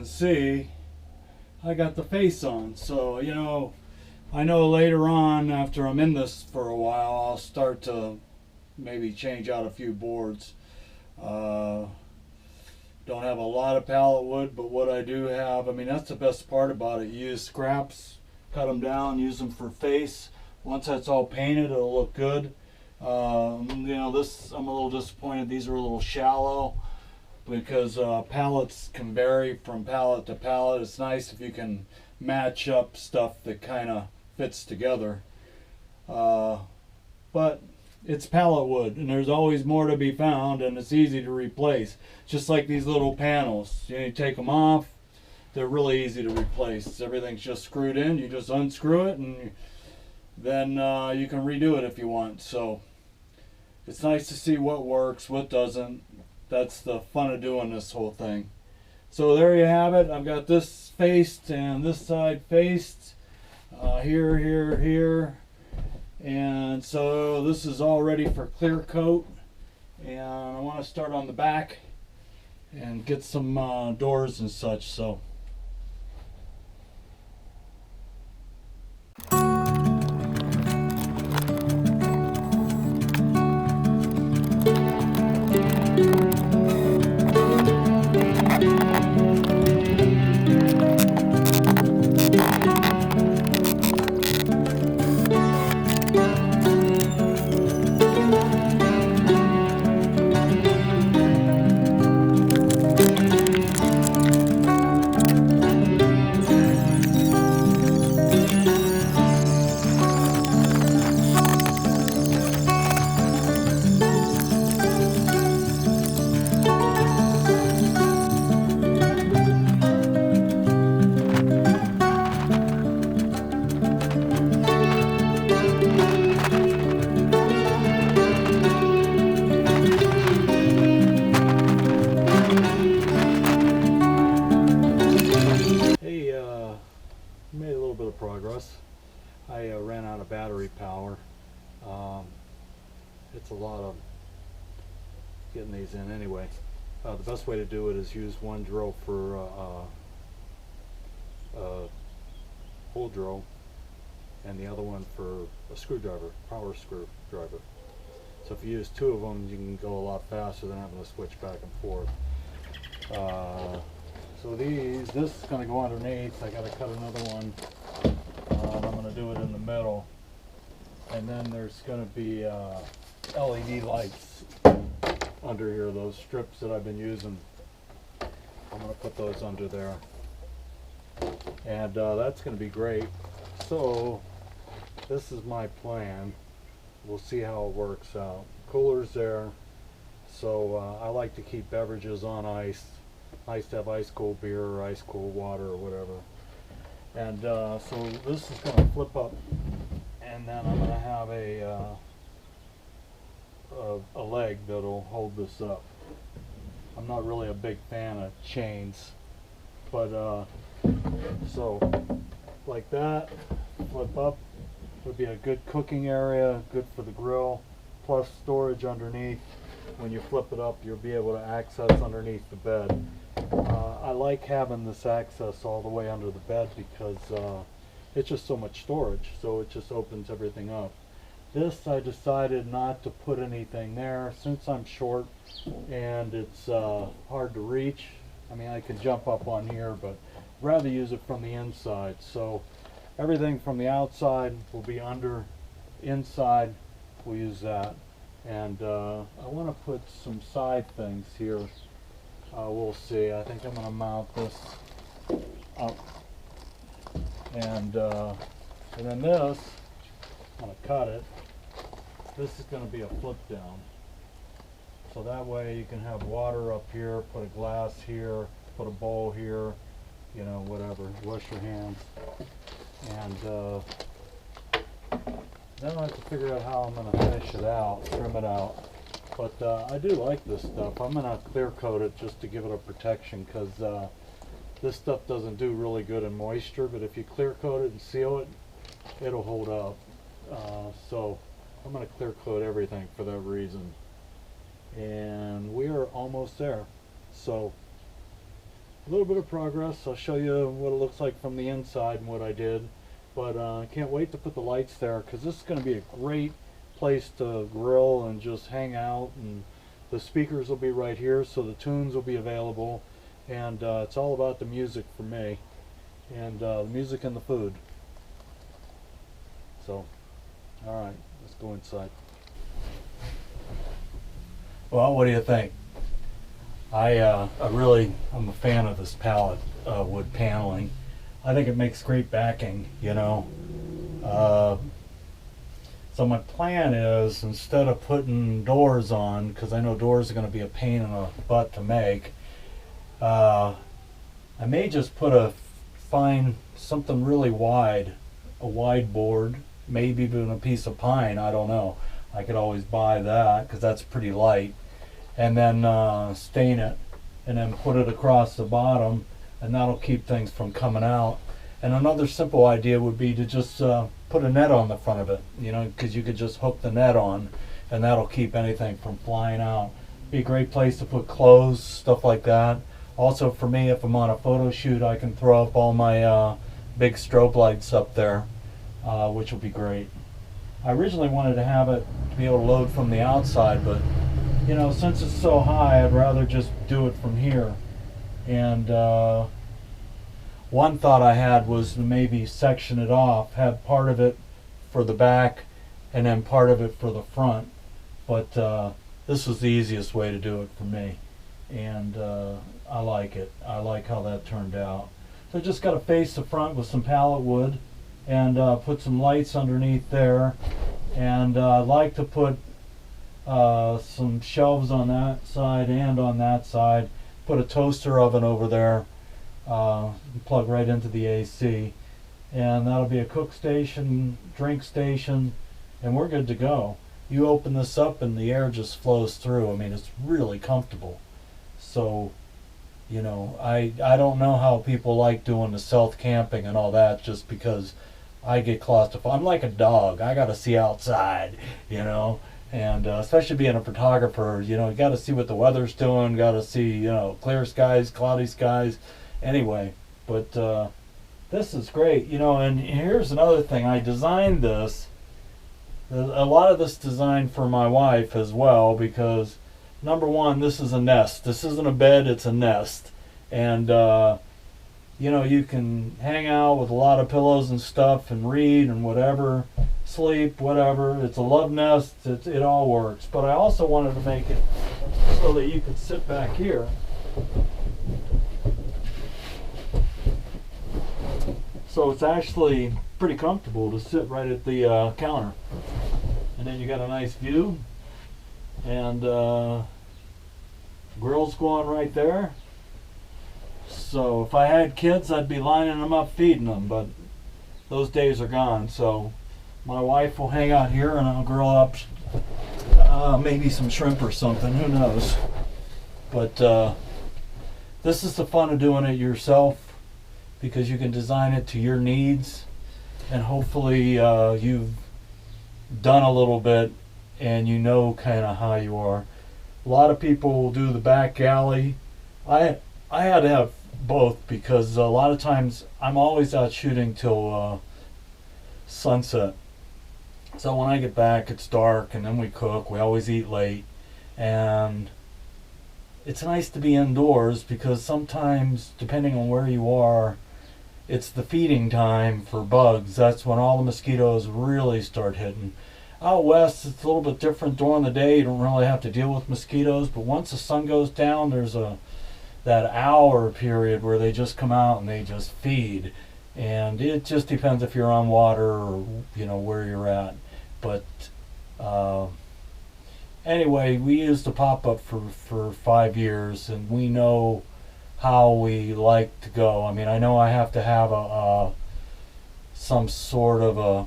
can see, I got the face on. So, I know later on, after I'm in this for a while, I'll start to maybe change out a few boards. Don't have a lot of pallet wood, but what I do have, that's the best part about it. You use scraps, cut them down, use them for face. Once that's all painted, it'll look good. This, I'm a little disappointed. These are a little shallow because pallets can vary from pallet to pallet. It's nice if you can match up stuff that kind of fits together. But it's pallet wood, and there's always more to be found, and it's easy to replace. Just like these little panels. You take them off, they're really easy to replace. Everything's just screwed in. You just unscrew it, and then you can redo it if you want. So it's nice to see what works, what doesn't. That's the fun of doing this whole thing. So there you have it. I've got this faced and this side faced. Here, here, here. And so this is all ready for clear coat. And I want to start on the back and get some doors and such. So made a little bit of progress. I ran out of battery power. It's a lot of getting these in anyway. The best way to do it is use one drill for a hole drill and the other one for a screwdriver, power screwdriver. So if you use two of them, you can go a lot faster than having to switch back and forth. So this is going to go underneath. I got to cut another one. I'm going to do it in the middle. And then there's going to be LED lights under here, those strips that I've been using. I'm going to put those under there. And that's going to be great. So this is my plan. We'll see how it works out. Cooler's there. So I like to keep beverages on ice. Nice to have ice cold beer or ice cold water or whatever. And so this is going to flip up, and then I'm going to have a leg that'll hold this up. I'm not really a big fan of chains, but so like that, flip up, would be a good cooking area, good for the grill, plus storage underneath. When you flip it up, you'll be able to access underneath the bed. I like having this access all the way under the bed because it's just so much storage, so it just opens everything up. This, I decided not to put anything there since I'm short and it's hard to reach. I could jump up on here, but rather use it from the inside. So everything from the outside will be under, inside we'll use that. And I want to put some side things here. We'll see. I think I'm going to mount this up. And then this, I'm going to cut it. This is going to be a flip down. So that way you can have water up here, put a glass here, put a bowl here, whatever. Wash your hands. And then I have to figure out how I'm going to finish it out, trim it out. But I do like this stuff. I'm going to clear coat it just to give it a protection because this stuff doesn't do really good in moisture, but if you clear coat it and seal it, it'll hold up. So I'm going to clear coat everything for that reason. And we are almost there. So a little bit of progress. I'll show you what it looks like from the inside and what I did. But I can't wait to put the lights there, because this is going to be a great place to grill and just hang out. And the speakers will be right here, so the tunes will be available. And it's all about the music for me, and the music and the food. So, all right, let's go inside. Well, what do you think? I'm a fan of this pallet wood paneling. I think it makes great backing, you know. So my plan is, instead of putting doors on, because I know doors are going to be a pain in the butt to make, I may just find something really wide, a wide board, maybe even a piece of pine, I don't know. I could always buy that, because that's pretty light, and then stain it, and then put it across the bottom, and that'll keep things from coming out. And another simple idea would be to just put a net on the front of it, you know, because you could just hook the net on, and that'll keep anything from flying out. Be a great place to put clothes, stuff like that. Also for me, if I'm on a photo shoot, I can throw up all my big strobe lights up there, which will be great. I originally wanted to have it to be able to load from the outside, but you know, since it's so high, I'd rather just do it from here. And one thought I had was to maybe section it off, have part of it for the back and then part of it for the front. But this was the easiest way to do it for me. And I like it. I like how that turned out. So I just got to face the front with some pallet wood and put some lights underneath there. And I'd like to put some shelves on that side and on that side. Put a toaster oven over there, plug right into the AC, and that'll be a cook station, drink station, and we're good to go. You open this up and the air just flows through. I mean, it's really comfortable. So, you know, I don't know how people like doing the stealth camping and all that, just because I get claustrophobic. I'm like a dog. I got to see outside, you know. And especially being a photographer, you know, you got to see what the weather's doing, got to see, you know, clear skies, cloudy skies. Anyway, but this is great, you know. And here's another thing. I designed this, a lot of this designed for my wife as well, because number one, this is a nest. This isn't a bed, it's a nest. And you know, you can hang out with a lot of pillows and stuff and read and whatever, sleep, whatever. It's a love nest. It all works. But I also wanted to make it so that you could sit back here. So it's actually pretty comfortable to sit right at the counter. And then you got a nice view. And grill's going right there. So if I had kids, I'd be lining them up feeding them, but those days are gone. So my wife will hang out here and I'll grill up maybe some shrimp or something, who knows. But this is the fun of doing it yourself, because you can design it to your needs, and hopefully you've done a little bit and you know kind of how you are. A lot of people will do the back galley. I had to have both, because a lot of times I'm always out shooting till sunset. So when I get back, it's dark, and then we cook. We always eat late, and it's nice to be indoors, because sometimes, depending on where you are, it's the feeding time for bugs. That's when all the mosquitoes really start hitting. Out west, it's a little bit different. During the day, you don't really have to deal with mosquitoes, but once the sun goes down, there's that hour period where they just come out and they just feed. And it just depends if you're on water or, you know, where you're at. But anyway, we used the pop-up for 5 years, and we know how we like to go. I mean, I know I have to have some sort of a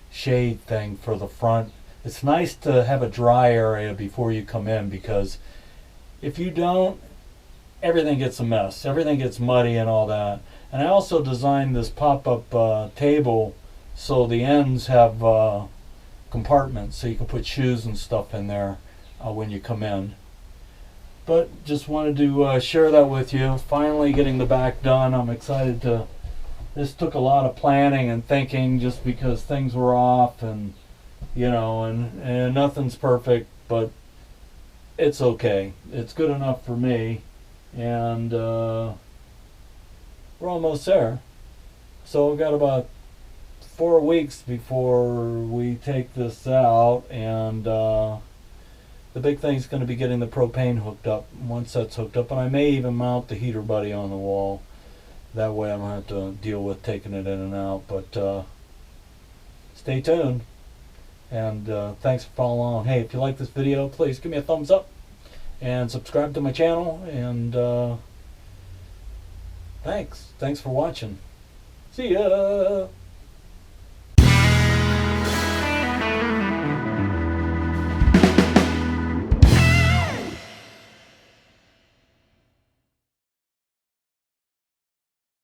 shade thing for the front. It's nice to have a dry area before you come in, because if you don't, everything gets a mess. Everything gets muddy and all that. And I also designed this pop-up table so the ends have compartments, so you can put shoes and stuff in there when you come in. But just wanted to share that with you. Finally getting the back done. I'm excited to. This took a lot of planning and thinking, just because things were off, and and nothing's perfect, but it's okay. It's good enough for me, and we're almost there. So we've got about 4 weeks before we take this out, and the big thing is going to be getting the propane hooked up. Once that's hooked up, and I may even mount the heater buddy on the wall. That way I don't have to deal with taking it in and out. But stay tuned, and thanks for following along. Hey, if you like this video, please give me a thumbs up and subscribe to my channel, and thanks for watching. See ya.